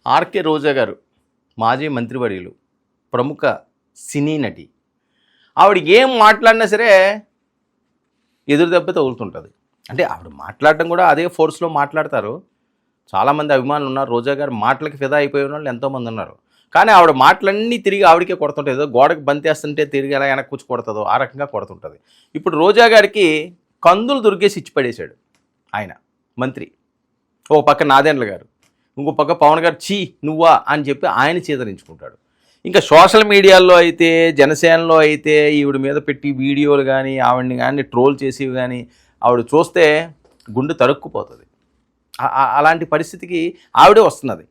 RK రోజా గారు మాజీ మంత్రివర్యులు, ప్రముఖ సినీ నటి. ఆవిడ ఏం మాట్లాడినా సరే ఎదురు దెబ్బ తగులుతుంటుంది. అంటే ఆవిడ మాట్లాడటం కూడా అదే ఫోర్స్లో మాట్లాడతారు. చాలామంది అభిమానులు ఉన్నారు, రోజా గారు మాటలకి ఫిదా అయిపోయిన వాళ్ళు ఎంతోమంది ఉన్నారు. కానీ ఆవిడ మాటలన్నీ తిరిగి ఆవిడకే కొడుతుంటుంది. ఏదో గోడకు బంతేస్తుంటే తిరిగి ఎలా వెనక్కి కూర్చి కొడుతుందో ఆ రకంగా కొడుతుంటుంది. ఇప్పుడు రోజా గారికి కందులు దుర్గేసి ఇచ్చి పడేశాడు ఆయన మంత్రి. ఓ పక్క నాదెండ్ల గారు, ఇంకో పక్క పవన్ గారు చీ నువ్వా అని చెప్పి ఆయన చేదరించుకుంటాడు. ఇంకా సోషల్ మీడియాలో అయితే, జనసేనలో అయితే ఈవిడ మీద పెట్టి వీడియోలు కానీ ఆవిడని కానీ ట్రోల్ చేసేవి కానీ ఆవిడ చూస్తే గుండె తరుక్కుపోతుంది. అలాంటి పరిస్థితికి ఆవిడే వస్తున్నది.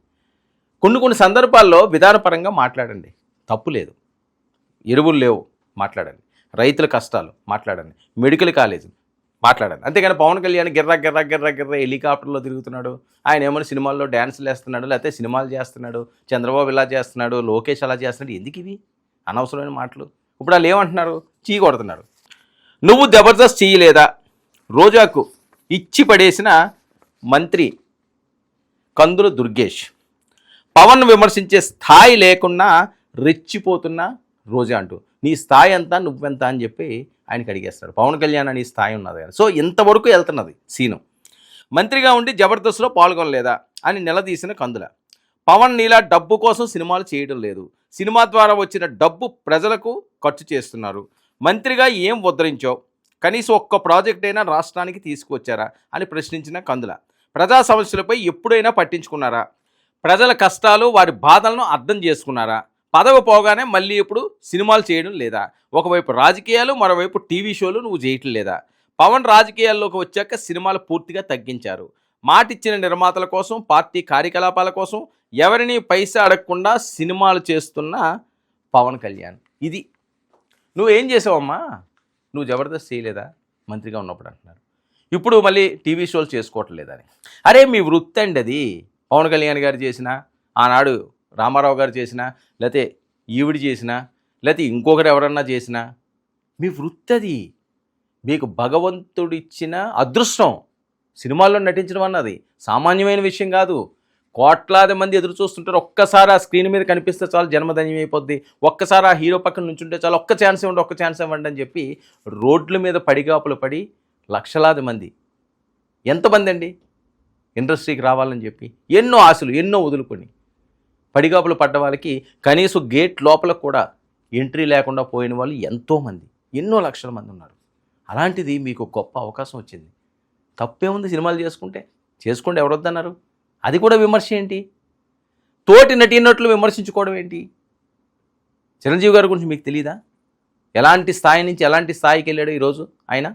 కొన్ని సందర్భాల్లో విధానపరంగా మాట్లాడండి, తప్పు లేదు. ఎరువులు లేవు మాట్లాడండి, రైతుల కష్టాలు మాట్లాడండి, మెడికల్ కాలేజీలు మాట్లాడండి. అంతేగాని పవన్ కళ్యాణ్ గిర్ర హెలికాప్టర్లో తిరుగుతున్నాడు, ఆయన ఏమైనా సినిమాల్లో డ్యాన్సులు వేస్తున్నాడు, లేకపోతే సినిమాలు చేస్తున్నాడు, చంద్రబాబు ఇలా చేస్తున్నాడు, లోకేష్ అలా చేస్తున్నాడు, ఎందుకు ఇవి అనవసరమైన మాటలు? ఇప్పుడు వాళ్ళు ఏమంటున్నారు, చీ కొడుతున్నారు. నువ్వు జబర్దస్త్ చేయలేదా? రోజాకు ఇచ్చి పడేసిన మంత్రి కందుల దుర్గేష్. పవన్ విమర్శించే స్థాయి లేకుండా రెచ్చిపోతున్న రోజా అంటూ, నీ స్థాయి ఎంత, నువ్వెంత అని చెప్పి ఆయనకి అడిగేస్తాడు. పవన్ కళ్యాణ్ అని స్థాయి ఉన్నది కానీ. సో ఇంతవరకు వెళ్తున్నది సీను. మంత్రిగా ఉండి జబర్దస్త్లో పాల్గొనలేదా అని నిలదీసిన కందుల. పవన్ నీలా డబ్బు కోసం సినిమాలు చేయడం లేదు, సినిమా ద్వారా వచ్చిన డబ్బు ప్రజలకు ఖర్చు చేస్తున్నారు. మంత్రిగా ఏం ఉద్ధరించావు, కనీసం ఒక్క ప్రాజెక్ట్ అయినా రాష్ట్రానికి తీసుకువచ్చారా అని ప్రశ్నించిన కందుల. ప్రజా సమస్యలపై ఎప్పుడైనా పట్టించుకున్నారా? ప్రజల కష్టాలు, వారి బాధలను అర్థం చేసుకున్నారా? పదవి పోగానే మళ్ళీ ఇప్పుడు సినిమాలు చేయడం లేదా? ఒకవైపు రాజకీయాలు, మరోవైపు టీవీ షోలు నువ్వు చేయటం లేదా? పవన్ రాజకీయాల్లోకి వచ్చాక సినిమాలు పూర్తిగా తగ్గించారు. మాటిచ్చిన నిర్మాతల కోసం, పార్టీ కార్యకలాపాల కోసం ఎవరిని పైసా అడగకుండా సినిమాలు చేస్తున్న పవన్ కళ్యాణ్. ఇది నువ్వేం చేసావమ్మా? నువ్వు జబర్దస్త్ చేయలేదా మంత్రిగా ఉన్నప్పుడు అంటున్నారు. ఇప్పుడు మళ్ళీ టీవీ షోలు చేసుకోవటం లేదని. అరే మీ వృత్తి అండి అది. పవన్ కళ్యాణ్ గారు చేసినా, ఆనాడు రామారావు గారు చేసినా, లేకపోతే ఈవిడి చేసినా, లేకపోతే ఇంకొకరు ఎవరన్నా చేసినా మీ వృత్తి అది. మీకు భగవంతుడిచ్చిన అదృష్టం. సినిమాల్లో నటించడం అన్నది సామాన్యమైన విషయం కాదు. కోట్లాది మంది ఎదురు చూస్తుంటారు. ఒక్కసారి ఆ స్క్రీన్ మీద కనిపిస్తే చాలు జన్మధన్యం అయిపోద్ది. ఒక్కసారి ఆ హీరో పక్కన నుంచుంటే చాలు, ఒక్క ఛాన్స్ ఇవ్వండి, ఒక్క ఛాన్స్ ఇవ్వండి అని చెప్పి రోడ్ల మీద పడిగాపులు పడి లక్షలాది మంది, ఎంతమంది అండి ఇండస్ట్రీకి రావాలని చెప్పి ఎన్నో ఆశలు, ఎన్నో వదులుకొని పడిగాపులు పడ్డ వాళ్ళకి కనీసం గేట్ లోపల కూడా ఎంట్రీ లేకుండా పోయిన వాళ్ళు ఎంతోమంది, ఎన్నో లక్షల మంది ఉన్నారు. అలాంటిది మీకు గొప్ప అవకాశం వచ్చింది. తప్పే ఉంది సినిమాలు చేసుకోండి, ఎవరొద్దన్నారు? అది కూడా విమర్శ ఏంటి? తోటి నటీనటులు విమర్శించుకోవడం ఏంటి? చిరంజీవి గారి గురించి మీకు తెలీదా? ఎలాంటి స్థాయి నుంచి ఎలాంటి స్థాయికి వెళ్ళాడు ఈరోజు ఆయన.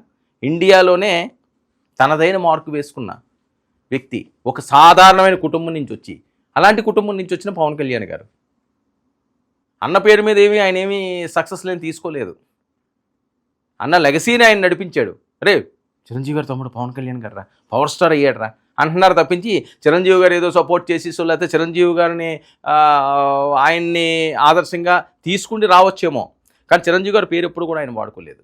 ఇండియాలోనే తనదైన మార్కు వేసుకున్న వ్యక్తి, ఒక సాధారణమైన కుటుంబం నుంచి వచ్చి, అలాంటి కుటుంబం నుంచి వచ్చిన పవన్ కళ్యాణ్ గారు. అన్న పేరు మీద ఆయన ఏమీ సక్సెస్ లేని తీసుకోలేదు. అన్న లెగసీని ఆయన నడిపించాడు. అరే చిరంజీవి గారు తమ్ముడు పవన్ కళ్యాణ్ గారు రా, పవర్ స్టార్ అయ్యాడు అంటున్నారు తప్పించి చిరంజీవి గారు ఏదో సపోర్ట్ చేసి, లేకపోతే చిరంజీవి గారిని ఆయన్ని ఆదర్శంగా తీసుకుని రావచ్చేమో, కానీ చిరంజీవి గారి పేరు ఎప్పుడు కూడా ఆయన వాడుకోలేదు.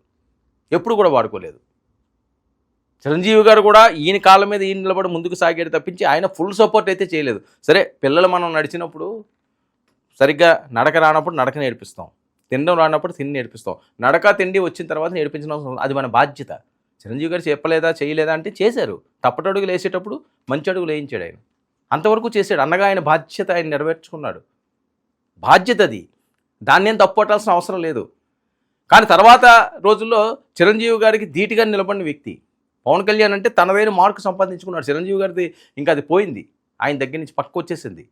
చిరంజీవి గారు కూడా ఈయన కాళ్ళ మీద ఈయన నిలబడి ముందుకు సాగాడు తప్పించి ఆయన ఫుల్ సపోర్ట్ అయితే చేయలేదు. సరే పిల్లలు మనం నడిచినప్పుడు సరిగ్గా నడక రానప్పుడు నడక నేర్పిస్తాం, తినడం రానప్పుడు తిని నేర్పిస్తాం. నడక తిండి వచ్చిన తర్వాత నేర్పించడం అది మన బాధ్యత. చిరంజీవి గారు చేయలేదా అంటే చేశారు. తప్పటడుగులు వేసేటప్పుడు మంచి అడుగులు వేయించాడు ఆయన, అంతవరకు చేశాడు. అన్నగా ఆయన బాధ్యత ఆయన నెరవేర్చుకున్నాడు. బాధ్యత అది, దాన్ని ఏం తప్పట్టాల్సిన అవసరం లేదు. కానీ తర్వాత రోజుల్లో చిరంజీవి గారికి ధీటుగా నిలబడిన వ్యక్తి పవన్ కళ్యాణ్. అంటే తనదైన మార్కు సంపాదించుకున్నాడు. చిరంజీవి గారిది ఇంకా అది పోయింది, ఆయన దగ్గర నుంచి పక్కకు వచ్చేసింది.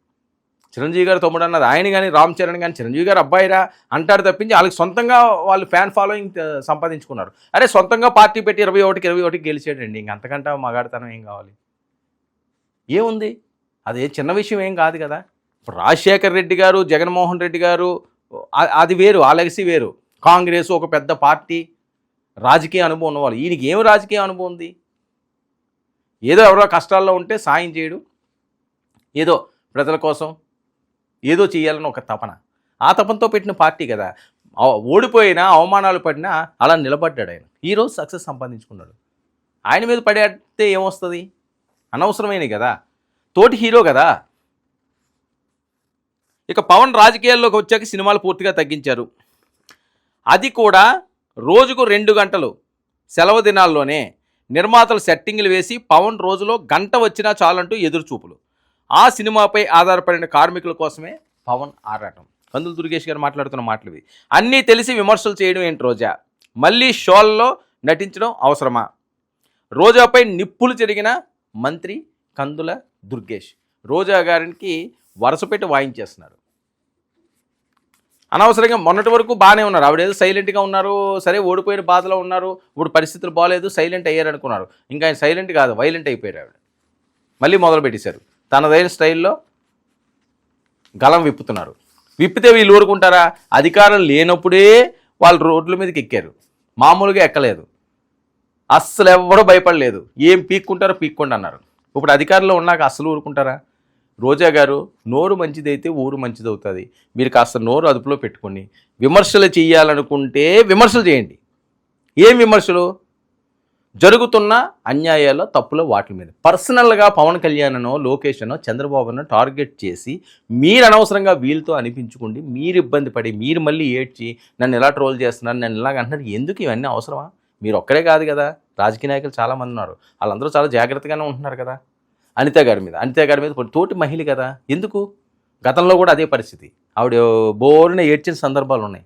చిరంజీవి గారు తమ్ముడు అన్నది ఆయన కానీ, రామ్ చరణ్ కానీ చిరంజీవి గారు అబ్బాయిరా అంటారు తప్పించి వాళ్ళకి సొంతంగా వాళ్ళు ఫ్యాన్ ఫాలోయింగ్ సంపాదించుకున్నారు. అరే సొంతంగా పార్టీ పెట్టి 21 గెలిచాడండి. ఇంక అంతకంటే మగాడితనం ఏం కావాలి? ఏముంది? అదే చిన్న విషయం ఏం కాదు కదా. ఇప్పుడు రాజశేఖర్ రెడ్డి గారు, జగన్మోహన్ రెడ్డి గారు అది వేరు, ఆ లెగసీ వేరు. కాంగ్రెస్ ఒక పెద్ద పార్టీ, రాజకీయ అనుభవం ఉన్నవాళ్ళు. ఈయనకి ఏం రాజకీయ అనుభవం ఉంది? ఏదో ఎవరో కష్టాల్లో ఉంటే సాయం చేయడు, ఏదో ప్రజల కోసం ఏదో చేయాలని ఒక తపన. ఆ తపనతో పెట్టిన పార్టీ కదా. ఓడిపోయినా, అవమానాలు పడినా అలా నిలబడ్డాడు ఆయన. ఈరోజు సక్సెస్ సంపాదించుకున్నాడు. ఆయన మీద పడేస్తే ఏమొస్తుంది? అనవసరమైనవి కదా. తోటి హీరో కదా. ఇక పవన్ రాజకీయాల్లోకి వచ్చాక సినిమాలు పూర్తిగా తగ్గించారు. అది కూడా రోజుకు 2 గంటలు సెలవు దినాల్లోనే నిర్మాతలు సెట్టింగ్లు వేసి పవన్ రోజులో గంట వచ్చినా చాలంటూ ఎదురుచూపులు. ఆ సినిమాపై ఆధారపడిన కార్మికుల కోసమే పవన్ ఆరాటం. కందులు దుర్గేష్ గారు మాట్లాడుతున్న మాటలు ఇవి. అన్నీ తెలిసి విమర్శలు చేయడం ఏంటి రోజా? మళ్ళీ షోల్లో నటించడం అవసరమా? రోజాపై నిప్పులు చెరిగిన మంత్రి కందుల దుర్గేష్ రోజా గారికి వరుసపెట్టి వాయించేస్తున్నారు. అనవసరంగా మొన్నటి వరకు బాగానే ఉన్నారు, ఆవిడేదో సైలెంట్గా ఉన్నారు, సరే ఓడిపోయిన బాధలో ఉన్నారు, ఇప్పుడు పరిస్థితులు బాగాలేదు, సైలెంట్ అయ్యారు అనుకున్నారు. ఇంకా ఆయన సైలెంట్ కాదు, వైలెంట్ అయిపోయారు. ఆవిడ మళ్ళీ మొదలు పెట్టేశారు, తనదైన స్టైల్లో గలం విప్పుతున్నారు. విప్పితే వీళ్ళు ఊరుకుంటారా? అధికారం లేనప్పుడే వాళ్ళు రోడ్ల మీదకి ఎక్కారు, మామూలుగా ఎక్కలేదు, అస్సలు ఎవరూ భయపడలేదు. ఏం పీక్కుంటారో పీక్కోండి అన్నారు. ఇప్పుడు అధికారంలో ఉన్నాక అస్సలు ఊరుకుంటారా? రోజా గారు, నోరు మంచిదైతే ఊరు మంచిదవుతుంది. మీరు కాస్త నోరు అదుపులో పెట్టుకోండి. విమర్శలు చేయాలనుకుంటే విమర్శలు చేయండి. ఏం విమర్శలు? జరుగుతున్న అన్యాయాల తప్పుల వాటి మీద పర్సనల్గా పవన్ కళ్యాణ్నో లోకేష్నో చంద్రబాబునో టార్గెట్ చేసి మీరు అనవసరంగా వీళ్ళతో అనిపించుకోండి. మీరు ఇబ్బంది పడి మీరు మళ్ళీ ఏడ్చి నన్ను ఎలా ట్రోల్ చేస్తున్నారు, నన్ను ఇలాగ అంటున్నారు. ఎందుకు ఇవన్నీ అవసరమా? మీరు ఒక్కరే కాదు కదా, రాజకీయ నాయకులు చాలామంది ఉన్నారు, వాళ్ళందరూ చాలా జాగ్రత్తగానే ఉంటున్నారు కదా. అనిత గారి మీద తోటి మహిళ కదా, ఎందుకు? గతంలో కూడా అదే పరిస్థితి, ఆవిడ బోరున ఏడ్చిన సందర్భాలు ఉన్నాయి,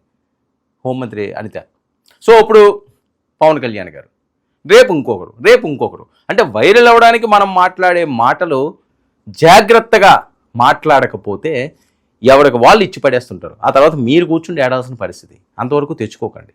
హోంమంత్రి అనిత. సో ఇప్పుడు పవన్ కళ్యాణ్ గారు, రేపు ఇంకొకరు అంటే వైరల్ అవ్వడానికి మనం మాట్లాడే మాటలు జాగ్రత్తగా మాట్లాడకపోతే ఎవరికి వాళ్ళు ఇచ్చి పడేస్తుంటారు. ఆ తర్వాత మీరు కూర్చుని ఏడాల్సిన పరిస్థితి. అంతవరకు తెచ్చుకోకండి.